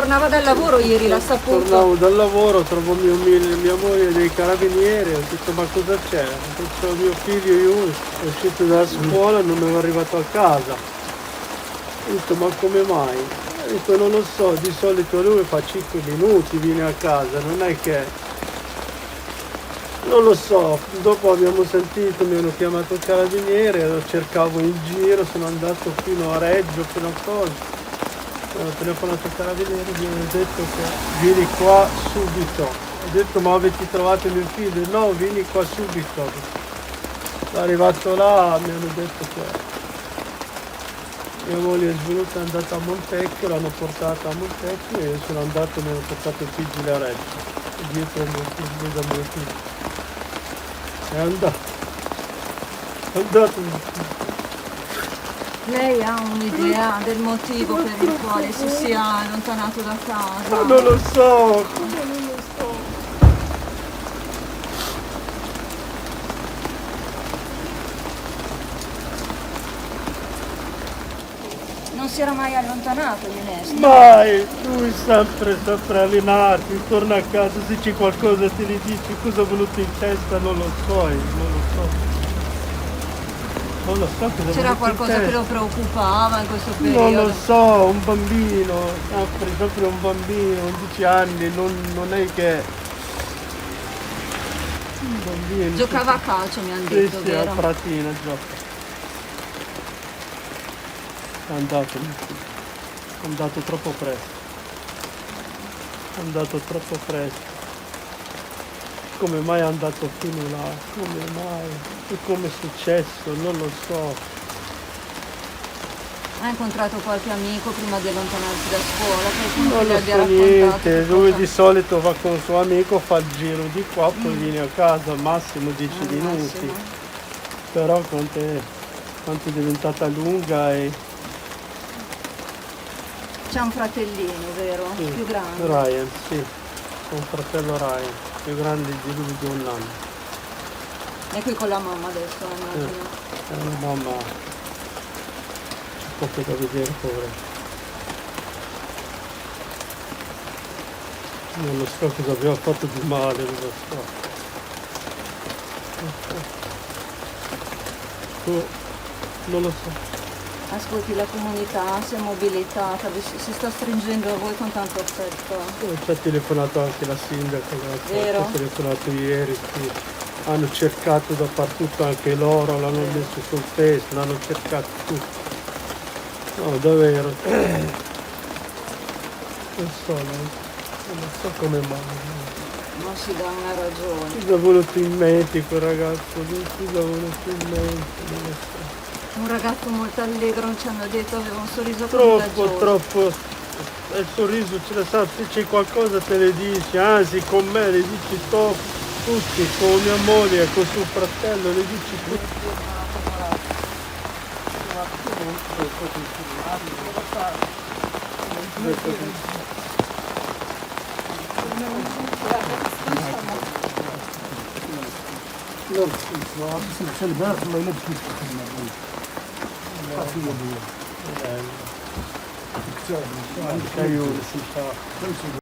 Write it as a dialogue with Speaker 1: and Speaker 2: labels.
Speaker 1: Tornava dal lavoro ieri, l'ha saputo.
Speaker 2: Tornavo dal lavoro, trovo mia moglie dei carabinieri, ho detto ma cosa c'è? Ho detto mio figlio io è uscito dalla scuola e non mi è arrivato a casa. Ho detto ma come mai? Ho detto non lo so, di solito lui fa 5 minuti, viene a casa, non è che... Non lo so, dopo abbiamo sentito, mi hanno chiamato il carabiniere, lo cercavo in giro, sono andato fino a Reggio, fino a cosa. Ho telefonato al carabiniere, mi hanno detto che vieni qua subito. Ho detto ma avete trovato mio figlio? No, vieni qua subito. Sono arrivato là, mi hanno detto che mia moglie è svenuta, è andata a Montecchio, l'hanno portata a Montecchio e sono andato e mi hanno portato il vigile a Reggio. Dietro mio figlio, da mio figlio. È andato.
Speaker 1: Lei ha un'idea del motivo per il quale si sia allontanato da casa?
Speaker 2: Ma non lo so, non lo so.
Speaker 1: Non si era mai allontanato Ionesco?
Speaker 2: Mai, lui sempre allenato, torna a casa, se c'è qualcosa te ne dice, cosa è venuto in testa, non lo so, non lo so. Non lo so cosa è
Speaker 1: C'era
Speaker 2: venuto in
Speaker 1: qualcosa che
Speaker 2: testa.
Speaker 1: lo preoccupava in questo periodo?
Speaker 2: Non lo so, un bambino, sempre un bambino, 11 anni, non è che... Un bambino.
Speaker 1: Giocava a calcio, mi hanno
Speaker 2: Sì,
Speaker 1: detto,
Speaker 2: sì,
Speaker 1: vero?
Speaker 2: a Pratina gioca. È andato, mio figlio. È andato troppo presto. È andato troppo presto. Come mai è andato fino là? Come mai? E come è successo? Non lo so.
Speaker 1: Ha incontrato qualche amico prima di allontanarsi da scuola? Qualcuno che
Speaker 2: Non
Speaker 1: le
Speaker 2: lo
Speaker 1: abbia
Speaker 2: so
Speaker 1: raccontato?
Speaker 2: niente.
Speaker 1: che
Speaker 2: Lui
Speaker 1: cosa-
Speaker 2: di solito va con il suo amico, fa il giro di qua, poi viene a casa al massimo 10
Speaker 1: Al
Speaker 2: minuti.
Speaker 1: massimo.
Speaker 2: Però quanto è diventata lunga e...
Speaker 1: C'è un fratellino, vero?
Speaker 2: Sì,
Speaker 1: Più grande.
Speaker 2: Ryan, sì. Ho un fratello Ryan, più grande di lui di un anno.
Speaker 1: È qui con la mamma adesso, immagino.
Speaker 2: La mamma c'è poco da vedere, povera. Non lo so cosa abbiamo fatto di male, non lo so. Non lo so.
Speaker 1: Ascolti, la comunità si è mobilitata, si sta stringendo a voi con tanto affetto.
Speaker 2: Ci ha telefonato anche la sindaca, ci
Speaker 1: Vero?
Speaker 2: ha telefonato ieri, sì. Hanno cercato dappertutto anche loro, l'hanno messo sul Facebook, l'hanno cercato tutti. No, davvero. Non so come mai.
Speaker 1: Non si dà una ragione.
Speaker 2: Cosa è venuto in mente quel ragazzo lì? Cosa è venuto in mente? Non lo so.
Speaker 1: Un ragazzo molto allegro, ci hanno detto, aveva un sorriso
Speaker 2: Troppo,
Speaker 1: contagioso.
Speaker 2: troppo. Il sorriso ce la sa, se c'è qualcosa te le dici, anzi con me le dici tutti, con mia moglie, con suo fratello, le dici tutti.
Speaker 3: خلي بالك الله يلبسك خفية بيه
Speaker 2: Aiuto, si fa.